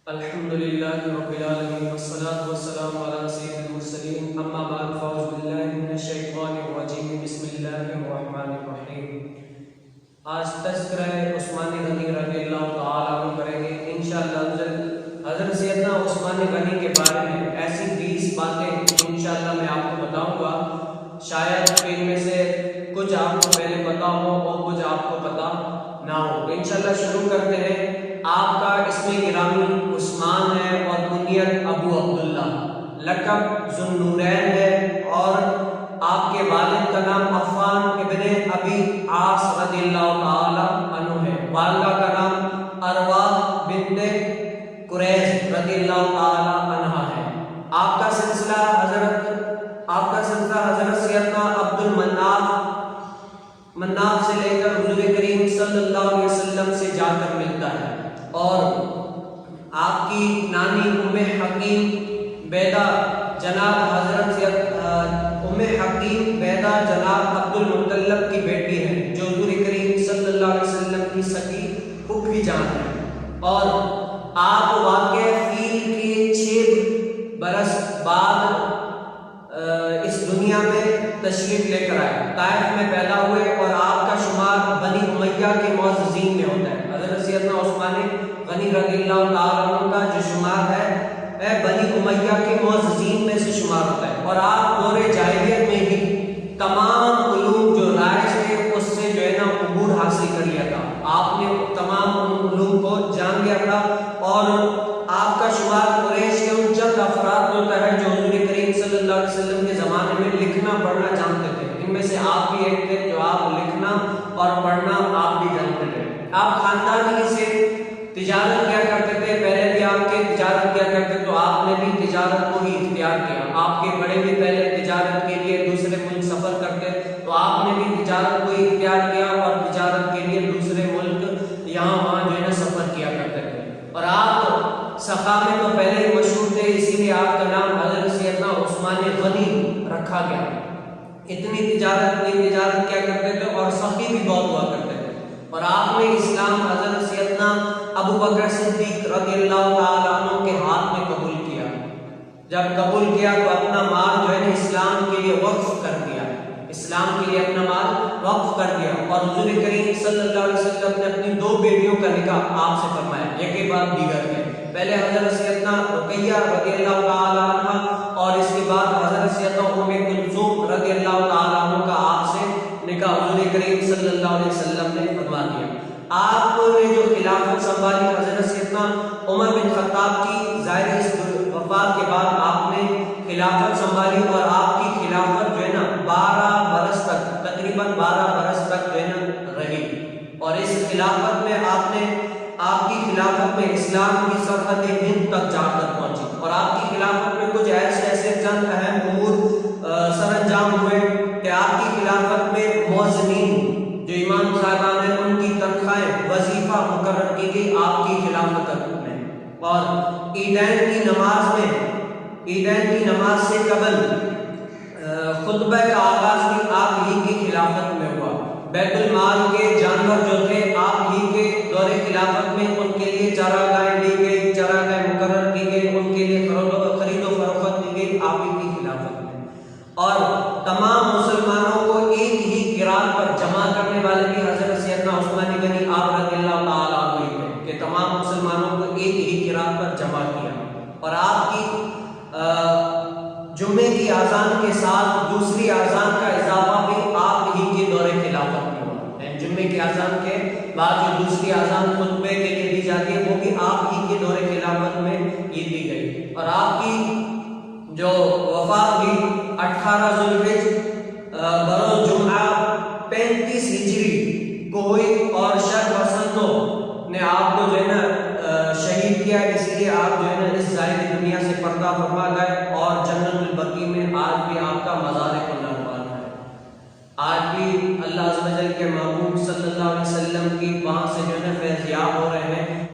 الحمد لله رب العالمين والصلاة والسلام على سيد المرسلين أما بعد فأعوذ بالله من الشيطان الرجيم بسم الله الرحمن الرحيم. آج تذکرہ عثمان غنی رضی اللہ تعالیٰ عنہ کریں گے انشاءاللہ. حضرت سیدنا عثمان غنی کے بارے میں ایسی 20 باتیں انشاءاللہ میں آپ کو بتاؤں گا. شاید ان میں سے کچھ آپ کو پہلے پتا ہو اور کچھ آپ کو پتا نہ ہو. انشاءاللہ شروع کرتے ہیں. آپ کا اسم گرامی عثمان ہے اور کنیت ابو عبداللہ، لقب ذوالنورین ہے، اور آپ کے والد کا نام عفان ابن ابی عاص رضی اللہ تعالی عنہ ہے. والدہ کا نام ارواح بنت قریظ رضی اللہ تعالی عنہا ہے. آپ کا سلسلہ حضرت سیدنا عبد المناف سے لے کر حضور کریم صلی اللہ علیہ وسلم سے جا کر ملتا ہے. اور آپ کی نانی ام حکیم بیدہ جناب جناب عبد المطلب کی بیٹی ہے، جو حضور کریم صلی اللہ علیہ وسلم کی سگی پھوپھی جان ہے. اور آپ واقع فیل کے 6 برس بعد اس دنیا میں تشریف لے کر آئے. طائف میں پیدا ہوئے اور آپ کا شمار بنی امیہ کے معززین میں ہوتا ہے. حضرت سیدنا عثمان غنی رضی اللہ تعالیٰ عنہ کا جو شمار ہے بنی امیہ کے معززین میں سے شمار ہوتا ہے. اور آپ دور جاہلیت میں ہی تمام علوم جو رائج تھے اس سے جو ہے نا عبور حاصل کر لیا تھا. آپ نے تمام علوم کو جان لیا تھا. اور آپ کا شمار قریش کے ان چند افراد میں ہوتا ہے جو حضور کریم صلی اللہ علیہ وسلم کے زمانے میں لکھنا پڑھنا جانتے تھے. ان میں سے آپ بھی ایک تھے جو آپ لکھنا اور پڑھنا آپ بھی جانتے تھے. آپ خاندان ہی سے تجارت کیا کرتے تھے. پہلے بھی آپ کے تجارت کیا کرتے تو آپ نے بھی تجارت کو ہی اختیار کیا. آپ کے بڑے بھی پہلے تجارت کے لیے دوسرے ملک سفر کرتے تو آپ نے بھی تجارت کو ہی اختیار کیا اور تجارت کے لیے دوسرے ملک یہاں وہاں جو ہے نا سفر کیا کرتے تھے. اور آپ سخا میں تو پہلے ہی مشہور تھے، اسی لیے آپ کا نام حضرت سیدنا عثمان غنی رکھا گیا. اتنی تجارت کیا کرتے تھے اور سخی بھی بہت ہوا کرتے تھے. اور آپ نے اسلام حضرت سیدنا ابو بکر صدیق رضی اللہ تعالیٰ عنہ کے ہاتھ میں قبول کیا. جب قبول کیا تو اپنا مال جو ہے نا اسلام کے لیے وقف کر دیا. اسلام کے لیے اپنا مال وقف کر دیا. اور حضور کریم صلی اللہ علیہ وسلم نے اپنی 2 بیٹیوں کا نکاح آپ سے فرمایا، ایک کے بعد دیگر کے. پہلے حضرت سیدنا رقیہ رضی اللہ تعالی عنہ اور اس کے بعد حضرت سیدنا ام کلثوم رضی اللہ تعالی عنہ کا آپ سے نکاح حضور کریم صلی اللہ علیہ وسلم نے فرما دیا. آپ نے جو خلافت سنبھالی حضرت سیدنا عمر بن خطاب کی ظاہری وفات کے بعد آپ نے خلافت سنبھالی. اور آپ کی خلافت جو ہے نا 12 برس تک، تقریباً 12 برس تک جو ہے نا رہی. اور اس خلافت میں آپ کی خلافت میں اسلام کی سرحد ہند تک جا کر پہنچی. اور آپ کی خلافت میں کچھ ایسے چند اہم امور سر انجام ہوئے کہ آپ کی خلافت میں مؤذنین جو امام صاحبان ہیں ان کی تنخواہیں وظیفہ مقرر کی گئی آپ کی خلافت میں. اور عیدین کی نماز سے قبل خطبہ کا آغاز بھی آپ ہی کی خلافت میں ہوا. بیت المال کے جانور جو تھے آپ ہی کے دور خلافت میں ان کے لیے چراگاہیں دی گئی، چراگاہیں مقرر کی گئی، ان کے لیے خرید و فروخت کی گئی آپ ہی کی خلافت میں. اور تمام مسلمانوں کو ایک ہی قرات پر جمع کرنے والے بھی حضرت سیدنا عثمان غنی آپ رضی اللہ تعالیٰ عنہ تھے کہ تمام مسلمانوں کو ایک ہی قرات پر جمع کیا. اور آپ کی جمعے کی اذان کے ساتھ دوسری اذان کا اضافہ بھی آپ ہی کے دور خلافت میں ہوا. جمعے کی اذان کے بعد جو دوسری اذان خطبے کے لیے دی جاتی ہے وہ بھی آپ ہی کے دور خلافت میں دی گئی. اور آپ کی جو وفات ہوئی 18 ذوالحجہ بروز جمعہ 35 ہجری کو ہوئی. اور شر بسنتوں نے آپ کو جو ہے نا شہید کیا، اس لیے آپ جو ہے نا اس ظاہری دنیا سے پردہ فرما گئے. اور جنت البقیع میں آج بھی آپ کا مزار پناہگاہ ہے. آج بھی اللہ عز و جل کے محبوب صلی اللہ علیہ وسلم کی وہاں سے جو ہے